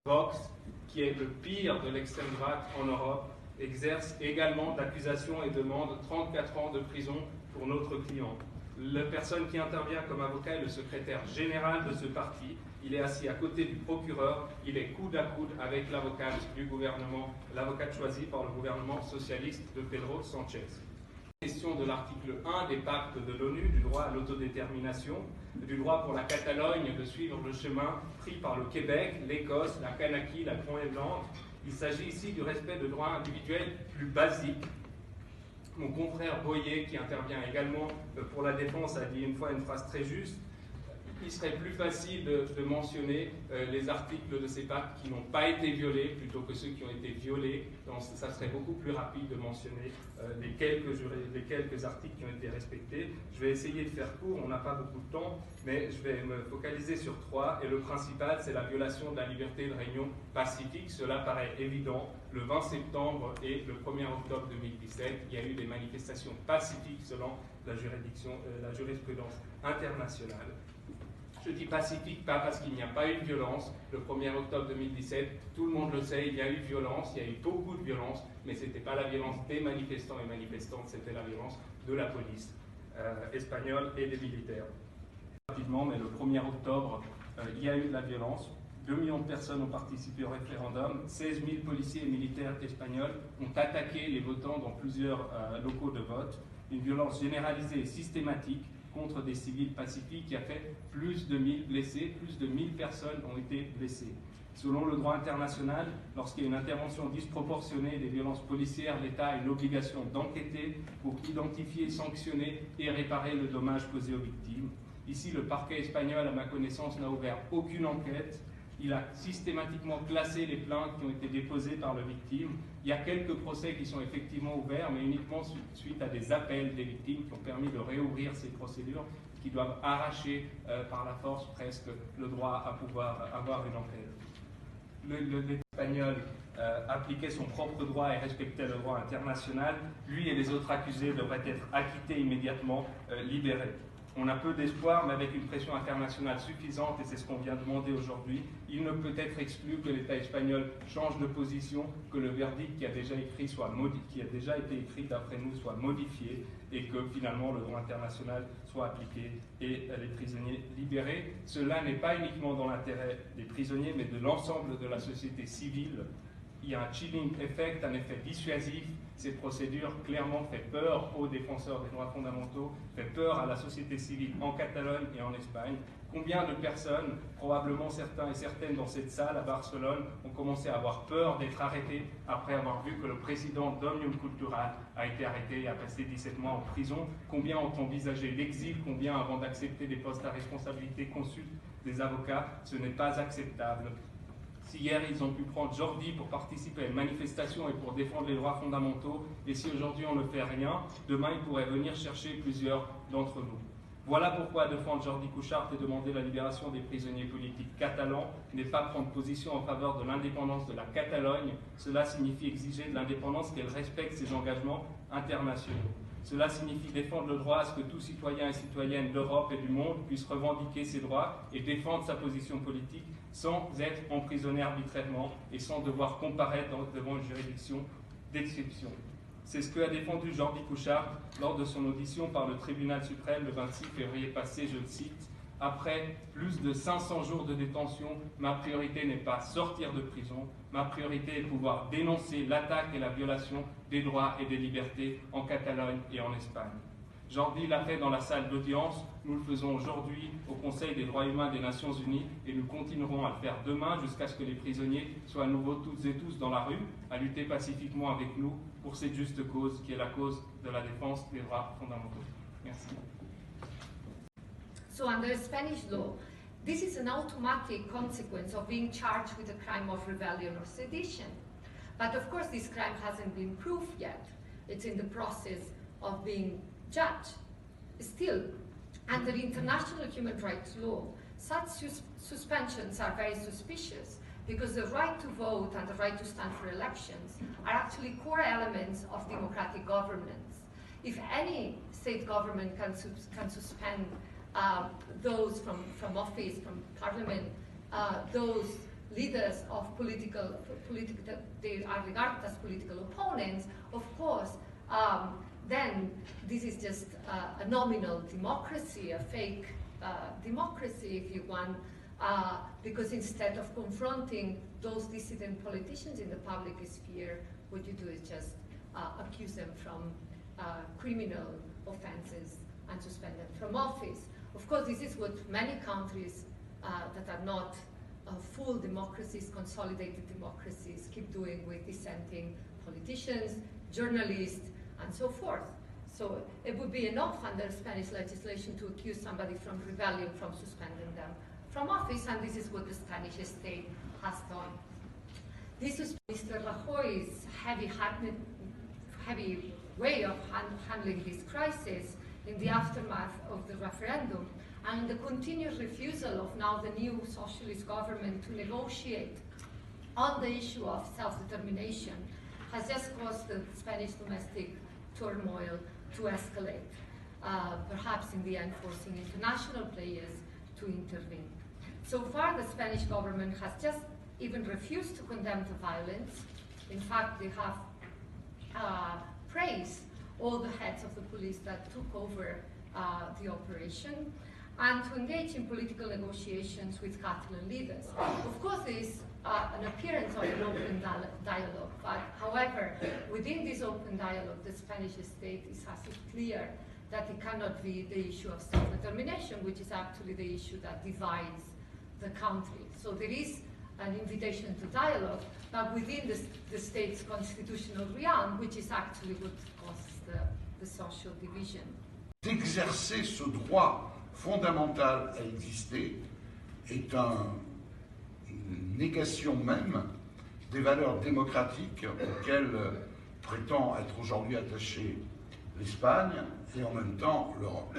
Vox, qui est le pire de l'extrême droite en Europe, exerce également d'accusations et demande 34 ans de prison pour notre client. La personne qui intervient comme avocat est le secrétaire général de ce parti. Il est assis à côté du procureur, il est coude à coude avec l'avocate du gouvernement, l'avocate choisie par le gouvernement socialiste de Pedro Sánchez. Question de l'article 1 des pactes de l'ONU, du droit à l'autodétermination, du droit pour la Catalogne de suivre le chemin pris par le Québec, l'Écosse, la Kanaky, la Groenland. Il s'agit ici du respect de droits individuels plus basiques. Mon confrère Boyer, qui intervient également pour la défense, a dit une fois une phrase très juste. Il serait plus facile de mentionner les articles de ces pactes qui n'ont pas été violés plutôt que ceux qui ont été violés. Donc, ça serait beaucoup plus rapide de mentionner les quelques articles qui ont été respectés. Je vais essayer de faire court, on n'a pas beaucoup de temps, mais je vais me focaliser sur 3. Et le principal, c'est la violation de la liberté de réunion pacifique. Cela paraît évident. Le 20 septembre et le 1er octobre 2017, il y a eu des manifestations pacifiques selon la jurisprudence internationale. Je dis pacifique, pas parce qu'il n'y a pas eu de violence. Le 1er octobre 2017, tout le monde le sait, il y a eu violence, il y a eu beaucoup de violence, mais ce n'était pas la violence des manifestants et manifestantes, c'était la violence de la police espagnole et des militaires. Rapidement, mais le 1er octobre, il y a eu de la violence. 2 millions de personnes ont participé au référendum. 16 000 policiers et militaires espagnols ont attaqué les votants dans plusieurs locaux de vote. Une violence généralisée et systématique contre des civils pacifiques qui a fait plus de 1000 blessés, plus de 1000 personnes ont été blessées. Selon le droit international, lorsqu'il y a une intervention disproportionnée des violences policières, l'État a une obligation d'enquêter pour identifier, sanctionner et réparer le dommage causé aux victimes. Ici, le parquet espagnol, à ma connaissance, n'a ouvert aucune enquête. Il a systématiquement classé les plaintes qui ont été déposées par les victimes. Il y a quelques procès qui sont effectivement ouverts, mais uniquement suite à des appels des victimes qui ont permis de réouvrir ces procédures, qui doivent arracher par la force presque le droit à pouvoir avoir une enquête. L'État espagnol appliquait son propre droit et respectait le droit international. Lui et les autres accusés devraient être acquittés immédiatement, libérés. On a peu d'espoir, mais avec une pression internationale suffisante, et c'est ce qu'on vient demander aujourd'hui, il ne peut être exclu que l'État espagnol change de position, que le verdict qui a déjà été écrit d'après nous soit modifié, et que finalement le droit international soit appliqué et les prisonniers libérés. Cela n'est pas uniquement dans l'intérêt des prisonniers, mais de l'ensemble de la société civile. Il y a un chilling effect, un effet dissuasif. Cette procédure clairement fait peur aux défenseurs des droits fondamentaux, fait peur à la société civile en Catalogne et en Espagne. Combien de personnes, probablement certains et certaines dans cette salle à Barcelone, ont commencé à avoir peur d'être arrêtés après avoir vu que le président d'Òmnium Cultural a été arrêté et a passé 17 mois en prison? Combien ont envisagé l'exil? Combien, avant d'accepter des postes à responsabilité, consultent des avocats? Ce n'est pas acceptable. Si hier ils ont pu prendre Jordi pour participer à une manifestation et pour défendre les droits fondamentaux, et si aujourd'hui on ne fait rien, demain ils pourraient venir chercher plusieurs d'entre nous. Voilà pourquoi défendre Jordi Cuixart et demander la libération des prisonniers politiques catalans n'est pas prendre position en faveur de l'indépendance de la Catalogne. Cela signifie exiger de l'indépendance qu'elle respecte ses engagements internationaux. Cela signifie défendre le droit à ce que tout citoyen et citoyenne d'Europe et du monde puisse revendiquer ses droits et défendre sa position politique sans être emprisonné arbitrairement et sans devoir comparaître devant une juridiction d'exception. C'est ce qu'a défendu Jordi Cuixart lors de son audition par le tribunal suprême le 26 février passé, je le cite. « Après plus de 500 jours de détention, ma priorité n'est pas sortir de prison, ma priorité est de pouvoir dénoncer l'attaque et la violation des droits et des libertés en Catalogne et en Espagne. » Jordi l'a fait dans la salle d'audience, nous le faisons aujourd'hui au Conseil des droits humains des Nations Unies et nous continuerons à le faire demain jusqu'à ce que les prisonniers soient à nouveau toutes et tous dans la rue, à lutter pacifiquement avec nous pour cette juste cause qui est la cause de la défense des droits fondamentaux. Merci. So under Spanish law, this is an automatic consequence of being charged with a crime of rebellion or sedition. But of course this crime hasn't been proved yet. It's in the process of being judged. Still, under international human rights law, such suspensions are very suspicious because the right to vote and the right to stand for elections are actually core elements of democratic governance. If any state government can suspend those from office, from parliament, those leaders of that they are regarded as political opponents, of course, then this is just a nominal democracy, a fake democracy, if you want, because instead of confronting those dissident politicians in the public sphere, what you do is just accuse them from criminal offenses and suspend them from office. Of course, this is what many countries that are not full democracies, consolidated democracies, keep doing with dissenting politicians, journalists, and so forth. So it would be enough under Spanish legislation to accuse somebody from rebellion, from suspending them from office, and this is what the Spanish state has done. This is Mr. Rajoy's heavy way of handling this crisis in the aftermath of the referendum, and the continuous refusal of now the new socialist government to negotiate on the issue of self-determination has just caused the Spanish domestic turmoil to escalate, perhaps in the end forcing international players to intervene. So far, the Spanish government has just even refused to condemn the violence. In fact, they have praised all the heads of the police that took over the operation, and to engage in political negotiations with Catalan leaders. Of course, there is an appearance of an open dialogue, but however, within this open dialogue, the Spanish state has it clear that it cannot be the issue of self-determination, which is actually the issue that divides the country. So there is an invitation to dialogue, but within the state's constitutional realm, which is actually what causes the social division. D'exercer ce droit fondamental à exister est une négation même des valeurs démocratiques auxquelles prétend être aujourd'hui attachée l'Espagne et en même temps l'Europe.